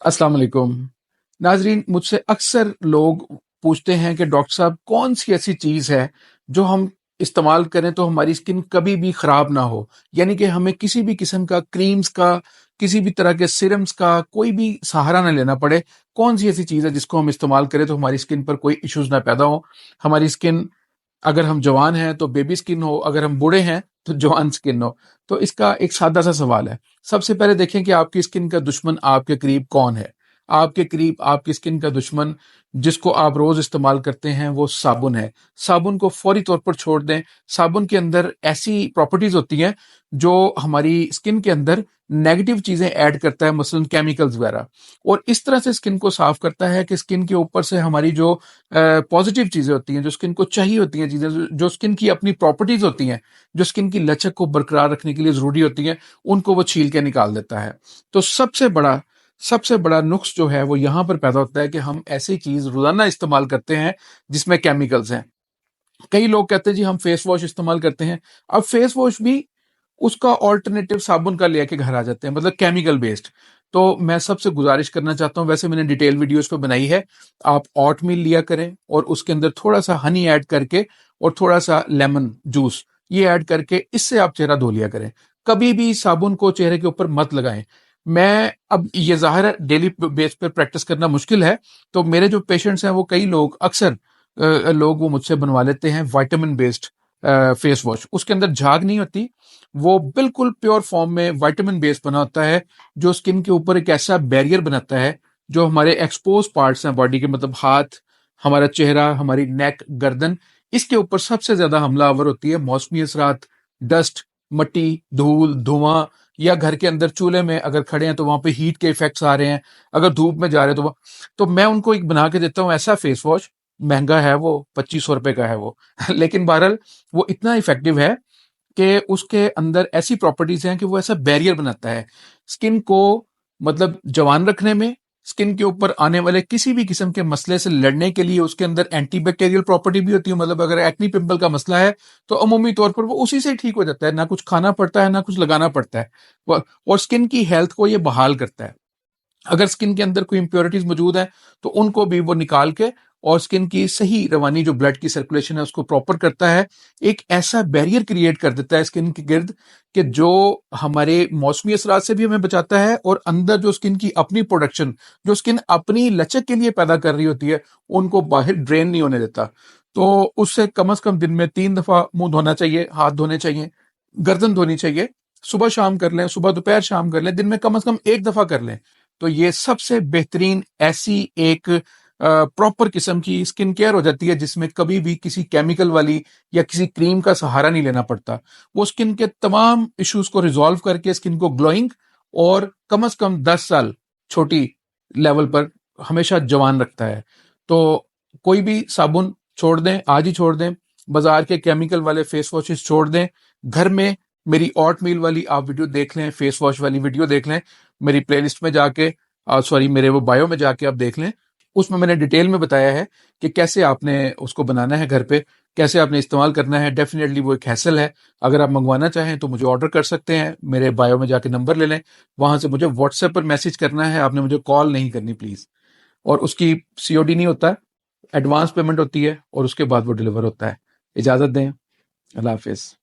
अस्सलाम वालेकुम। नाजरीन, मुझसे अक्सर लोग पूछते हैं कि डॉक्टर साहब कौन सी ऐसी चीज़ है जो हम इस्तेमाल करें तो हमारी स्किन कभी भी ख़राब ना हो, यानी कि हमें किसी भी किस्म का क्रीम्स का, किसी भी तरह के सिरम्स का कोई भी सहारा ना लेना पड़े। कौन सी ऐसी चीज़ है जिसको हम इस्तेमाल करें तो हमारी स्किन पर कोई इश्यूज ना पैदा हो। हमारी स्किन, अगर हम जवान हैं तो बेबी स्किन हो, अगर हम बूढ़े हैं तो जवान स्किन हो। तो इसका एक सादा सा सवाल है। सबसे पहले देखें कि आपकी स्किन का दुश्मन आपके करीब कौन है। आपके करीब आपकी स्किन का दुश्मन जिसको आप रोज इस्तेमाल करते हैं वो साबुन है। साबुन को फौरी तौर पर छोड़ दें। साबुन के अंदर ऐसी प्रॉपर्टीज होती हैं जो हमारी स्किन के अंदर नेगेटिव चीजें ऐड करता है, मसलन केमिकल्स वगैरह, और इस तरह से स्किन को साफ करता है कि स्किन के ऊपर से हमारी जो पॉजिटिव चीजें होती हैं, जो स्किन को चाहिए होती हैं, चीजें जो स्किन की अपनी प्रॉपर्टीज होती हैं, जो स्किन की लचक को बरकरार रखने के लिए जरूरी होती हैं, उनको वो छील के निकाल देता है। तो सबसे बड़ा नुक्स जो है वो यहाँ पर पैदा होता है कि हम ऐसी चीज रोजाना इस्तेमाल करते हैं जिसमें केमिकल्स हैं। कई लोग कहते हैं जी हम फेस वॉश इस्तेमाल करते हैं। अब फेस वॉश भी उसका ऑल्टरनेटिव साबुन का लेके घर आ जाते हैं, मतलब केमिकल बेस्ड। तो मैं सबसे गुजारिश करना चाहता हूँ, वैसे मैंने डिटेल वीडियोस पे बनाई है, आप ऑट मिल लिया करें और उसके अंदर थोड़ा सा हनी ऐड करके और थोड़ा सा लेमन जूस ये ऐड करके इससे आप चेहरा धो लिया करें। कभी भी साबुन को चेहरे के ऊपर मत लगाएं। मैं, अब ये जाहिर है डेली बेस पर प्रैक्टिस करना मुश्किल है, तो मेरे जो पेशेंट्स हैं वो कई लोग अक्सर लोग वो मुझसे बनवा लेते हैं विटामिन बेस्ड फेस वॉश। उसके अंदर झाग नहीं होती, वो बिल्कुल प्योर फॉर्म में विटामिन बेस्ड बना होता है, जो स्किन के ऊपर एक ऐसा बैरियर बनाता है जो हमारे एक्सपोज पार्ट्स हैं बॉडी के, मतलब हाथ, हमारा चेहरा, हमारी नेक, गर्दन, इसके ऊपर सबसे ज्यादा हमलावर होती है मौसमी असरात, डस्ट, मट्टी, धूल, धुआं, या घर के अंदर चूल्हे में अगर खड़े हैं तो वहां पे हीट के इफेक्ट्स आ रहे हैं, अगर धूप में जा रहे हैं तो मैं उनको एक बना के देता हूँ ऐसा फेस वॉश। महंगा है वो, 2500 रुपए का है वो लेकिन बहरहाल वो इतना इफेक्टिव है कि उसके अंदर ऐसी प्रॉपर्टीज हैं कि वो ऐसा बैरियर बनाता है स्किन को, मतलब जवान रखने में, स्किन के ऊपर आने वाले किसी भी किस्म के मसले से लड़ने के लिए उसके अंदर एंटी बैक्टीरियल प्रॉपर्टी भी होती है। मतलब अगर एक्नी पिंपल का मसला है तो अमूमी तौर पर वो उसी से ही ठीक हो जाता है, ना कुछ खाना पड़ता है ना कुछ लगाना पड़ता है। और स्किन की हेल्थ को ये बहाल करता है। अगर स्किन के अंदर कोई इंप्योरिटीज मौजूद है तो उनको भी वो निकाल के और स्किन की सही रवानी, जो ब्लड की सर्कुलेशन है, उसको प्रॉपर करता है। एक ऐसा बैरियर क्रिएट कर देता है स्किन के गिर्द कि जो हमारे मौसमी असरात से भी हमें बचाता है, और अंदर जो स्किन की अपनी प्रोडक्शन, जो स्किन अपनी लचक के लिए पैदा कर रही होती है, उनको बाहर ड्रेन नहीं होने देता। तो उससे कम से कम दिन में 3 दफा मुंह धोना चाहिए, हाथ धोने चाहिए, गर्दन धोनी चाहिए। सुबह शाम कर लें, सुबह दोपहर शाम कर लें, दिन में कम से कम 1 दफा कर लें। तो ये सबसे बेहतरीन ऐसी एक प्रॉपर किस्म की स्किन केयर हो जाती है जिसमें कभी भी किसी केमिकल वाली या किसी क्रीम का सहारा नहीं लेना पड़ता। वो स्किन के तमाम इश्यूज को रिजॉल्व करके स्किन को ग्लोइंग और कम से कम 10 साल छोटी लेवल पर हमेशा जवान रखता है। तो कोई भी साबुन छोड़ दें, आज ही छोड़ दें। बाजार के केमिकल वाले फेस वॉशेस छोड़ दें। घर में मेरी ऑट मील वाली आप वीडियो देख लें, फेस वॉश वाली वीडियो देख लें, मेरी प्लेलिस्ट में जाके, सॉरी मेरे वो बायो में जाके आप देख लें। उसमें मैंने डिटेल में बताया है कि कैसे आपने उसको बनाना है घर पे, कैसे आपने इस्तेमाल करना है। डेफिनेटली वो एक हैसल है। अगर आप मंगवाना चाहें तो मुझे ऑर्डर कर सकते हैं, मेरे बायो में जाके नंबर ले लें, वहां से मुझे व्हाट्सएप पर मैसेज करना है, आपने मुझे कॉल नहीं करनी प्लीज। और उसकी सीओडी नहीं होता, एडवांस पेमेंट होती है और उसके बाद वो डिलीवर होता है। इजाजत दें, अल्लाह हाफिज।